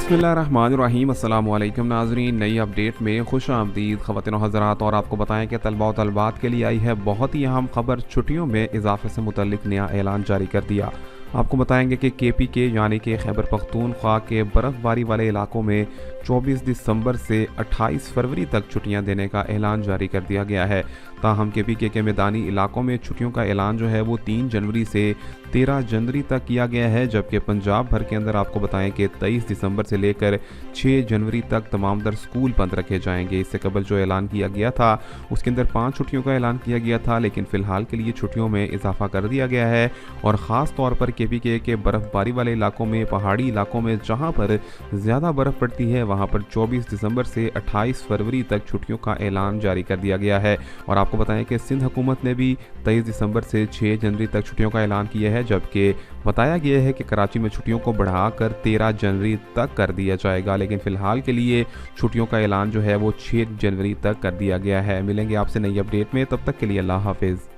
बिस्मिल्लाहिर्रहमानिर्रहीम। अस्सलाम वालेकुम नाज़रीन, नई अपडेट में खुश आमदीद ख़वातीन और हज़रात। और आपको बताएं कि तलबा और तलबात के लिए आई है बहुत ही अहम खबर। छुट्टियों में इजाफे से मुतल्लिक नया ऐलान जारी कर दिया। आपको बताएंगे कि KPK यानी कि खैबर पख्तूनख्वा के बर्फ़बारी वाले इलाकों में 24 दिसंबर से 28 फरवरी तक छुट्टियां देने का ऐलान जारी कर दिया गया है। ताहम KPK के मैदानी इलाकों में छुट्टियों का ऐलान जो है वो 3 जनवरी से 13 जनवरी तक किया गया है, जबकि पंजाब भर के अंदर आपको बताएं कि 23 दिसंबर से लेकर 6 जनवरी तक तमाम दर स्कूल बंद रखे जाएंगे। इससे कबल जो ऐलान किया गया था उसके अंदर 5 छुट्टियों का ऐलान किया गया था, लेकिन फ़िलहाल के लिए छुट्टियों में इजाफा कर दिया गया है। और ख़ास तौर पर KPK के बर्फ़बारी वाले इलाकों में, पहाड़ी इलाकों में जहाँ पर ज़्यादा बर्फ़ पड़ती है, वहाँ पर 24 दिसंबर से 28 फरवरी तक छुट्टियों का ऐलान जारी कर दिया गया है। और आपको बताएं कि सिंध हुकूमत ने भी 23 दिसंबर से 6 जनवरी तक छुट्टियों का ऐलान किया है, जबकि बताया गया है कि कराची में छुट्टियों को बढ़ाकर 13 जनवरी तक कर दिया जाएगा। लेकिन फ़िलहाल के लिए छुट्टियों का ऐलान जो है वो 6 जनवरी तक कर दिया गया है। मिलेंगे आपसे नई अपडेट में, तब तक के लिए अल्लाह हाफिज़।